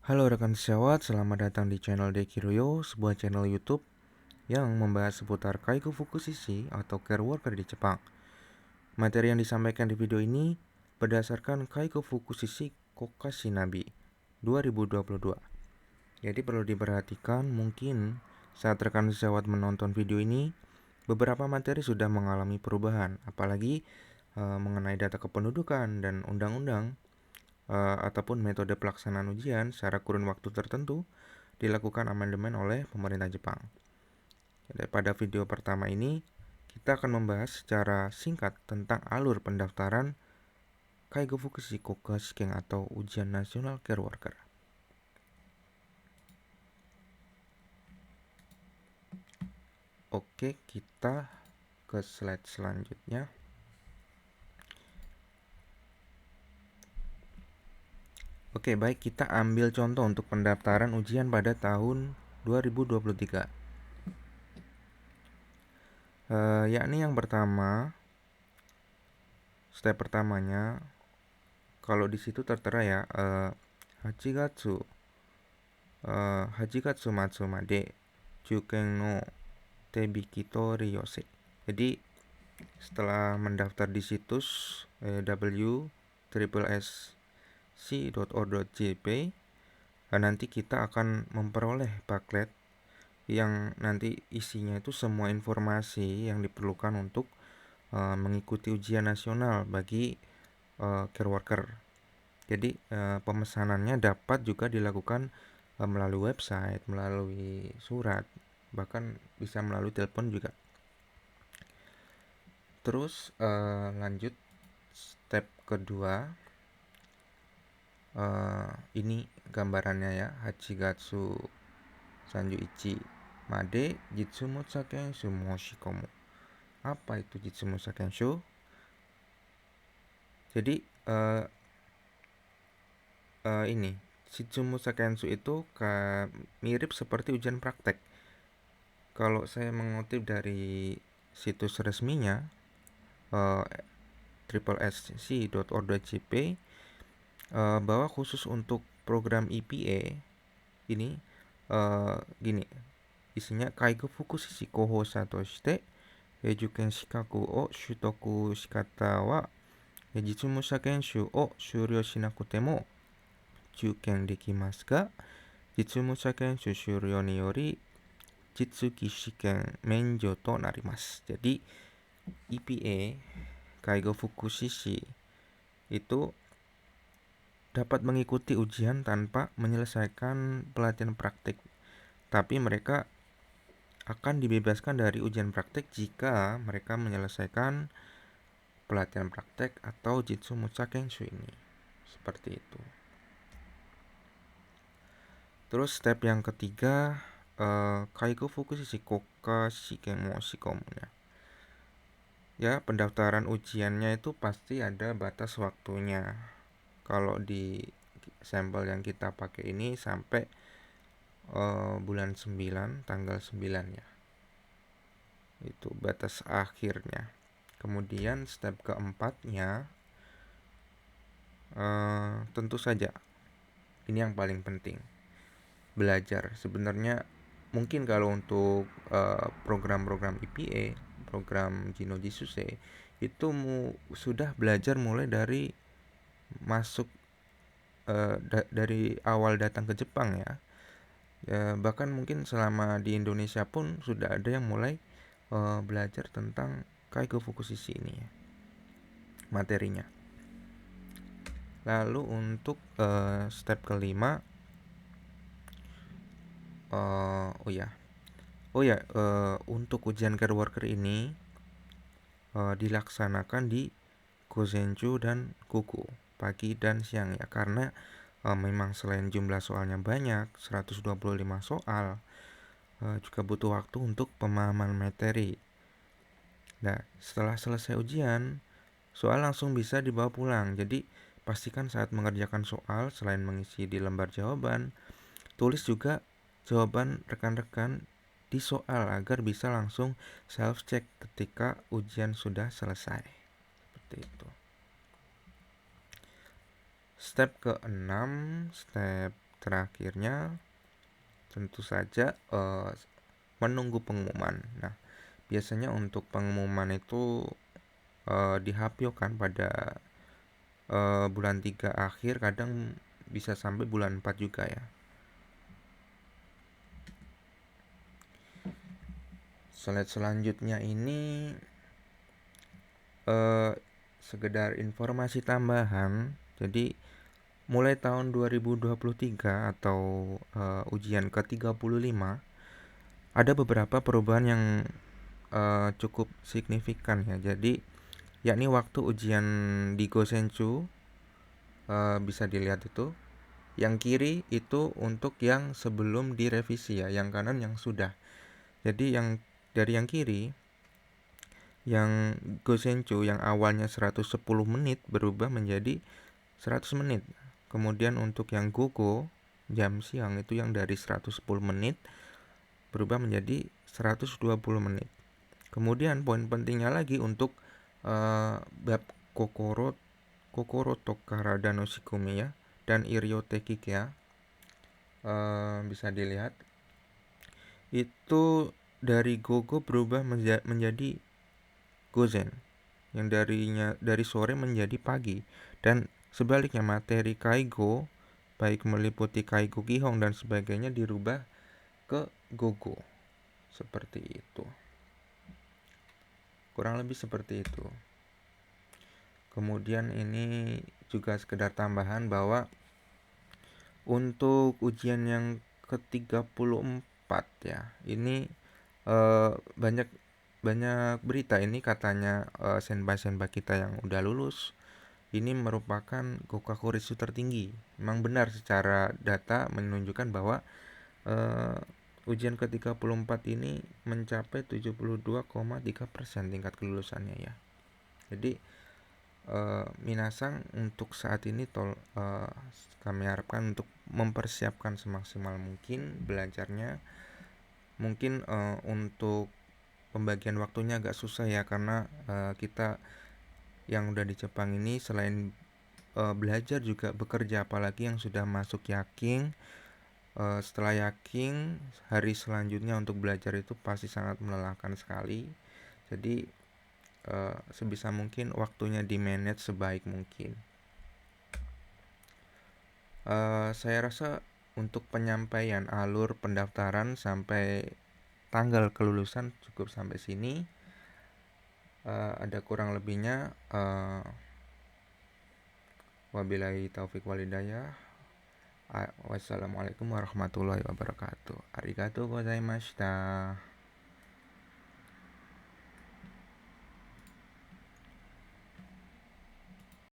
Halo rekan sejawat, selamat datang di channel Dekiroyo, sebuah channel YouTube yang membahas seputar Kaigo Fukushishi atau care worker di Jepang. Materi yang disampaikan di video ini berdasarkan Kaigo Fukushishi Kokashinabi 2022. Jadi perlu diperhatikan, mungkin saat rekan sejawat menonton video ini, beberapa materi sudah mengalami perubahan, apalagi mengenai data kependudukan dan undang-undang ataupun metode pelaksanaan ujian secara kurun waktu tertentu dilakukan amandemen oleh pemerintah Jepang. Jadi pada video pertama ini, kita akan membahas secara singkat tentang alur pendaftaran Kaigo Fukushi Kokashiken atau Ujian Nasional Care Worker. Oke, kita ke slide selanjutnya. Oke, baik, kita ambil contoh untuk pendaftaran ujian pada tahun 2023. Yakni yang pertama, step pertamanya, kalau di situ tertera ya, Hachigatsu matsu made juken no tebiki tori yose. Jadi setelah mendaftar di situs www.c.or.jp, nanti kita akan memperoleh booklet yang nanti isinya itu semua informasi yang diperlukan untuk mengikuti ujian nasional bagi care worker. Jadi pemesanannya dapat juga dilakukan melalui website, melalui surat, bahkan bisa melalui telepon juga. Terus lanjut step kedua, ini gambarannya ya, Hachigatsu Sanjuichi Made Jitsumutsu Kenshu Moshikomu. Apa itu Jitsumutsu Kenshu? Jadi ini Jitsumutsu Kenshu itu mirip seperti ujian praktek. Kalau saya mengutip dari situs resminya www.sc.or.jp, bahwa khusus untuk program EPA ini gini, isinya Kaigo Fukushishi Kohosa toshite Juken Shikaku o Shutoku Shikata wa Jitsumutsu Kenshu o Shuryo Shinakute mo Juken dekimasu ga Jitsumutsu Kenshu Shuryo ni yori Jitsuki Shiken Menjo to narimasu. Jadi EPA Kaigo Fukushishi itu dapat mengikuti ujian tanpa menyelesaikan pelatihan praktik, tapi mereka akan dibebaskan dari ujian praktik jika mereka menyelesaikan pelatihan praktek atau Jitsumutsu Kenshu ini. Seperti itu. Terus step yang ketiga, Kaigo Fukushishi Kokashiken Moshikomu. Ya, pendaftaran ujiannya itu pasti ada batas waktunya. Kalau di sampel yang kita pakai ini sampai bulan 9, tanggal 9 ya. Itu batas akhirnya. Kemudian step keempatnya, tentu saja ini yang paling penting, belajar. Sebenarnya mungkin kalau untuk program-program EPA, program Jino Jisuse, itu sudah belajar mulai dari masuk dari awal datang ke Jepang ya. Bahkan mungkin selama di Indonesia pun sudah ada yang mulai belajar tentang Kaigo Fukushishi ini ya, materinya. Lalu untuk step kelima, untuk ujian care worker ini dilaksanakan di Gozenju dan Kuku, pagi dan siang ya, karena memang selain jumlah soalnya banyak, 125 soal, juga butuh waktu untuk pemahaman materi. Nah, setelah selesai ujian, soal langsung bisa dibawa pulang. Jadi, pastikan saat mengerjakan soal, selain mengisi di lembar jawaban, tulis juga jawaban rekan-rekan di soal agar bisa langsung self-check ketika ujian sudah selesai. Seperti itu. Step ke-6, step terakhirnya tentu saja menunggu pengumuman. Nah, biasanya untuk pengumuman itu dihapiokan pada bulan 3 akhir, kadang bisa sampai bulan 4 juga ya. Slide selanjutnya ini sekedar informasi tambahan. Jadi mulai tahun 2023 atau ujian ke-35 ada beberapa perubahan yang cukup signifikan ya. Jadi yakni waktu ujian di Gosenju bisa dilihat itu. Yang kiri itu untuk yang sebelum direvisi ya, yang kanan yang sudah. Jadi dari yang kiri, yang Gosenju yang awalnya 110 menit berubah menjadi 100 menit. Kemudian untuk yang Gogo jam siang itu yang dari 110 menit berubah menjadi 120 menit. Kemudian poin pentingnya lagi untuk bab Kokoro Tokara dan Oshikumi ya, dan Iryo Tekike bisa dilihat itu dari Gogo berubah menjadi Gozen, yang dari sore menjadi pagi, dan sebaliknya materi Kaigo baik meliputi Kaigo Kihong dan sebagainya dirubah ke Gogo. Seperti itu, kurang lebih seperti itu. Kemudian ini juga sekedar tambahan bahwa untuk ujian yang ke-34 ya, ini banyak berita ini katanya senpai-senpai kita yang udah lulus ini merupakan Gokakuritsu tertinggi. Memang benar, secara data menunjukkan bahwa ujian ke-34 ini mencapai 72,3% tingkat kelulusannya ya. Jadi minasang untuk saat ini kami harapkan untuk mempersiapkan semaksimal mungkin belajarnya. Mungkin untuk pembagian waktunya agak susah ya, karena kita yang udah di Jepang ini selain belajar juga bekerja, apalagi yang sudah masuk Yaking. Setelah Yaking, hari selanjutnya untuk belajar itu pasti sangat melelahkan sekali. Jadi sebisa mungkin waktunya di manage sebaik mungkin. Saya rasa untuk penyampaian alur pendaftaran sampai tanggal kelulusan cukup sampai sini. Ada kurang lebihnya, wabillahi taufik walhidayah. Wassalamualaikum warahmatullahi wabarakatuh. Arigatou gozaimashita.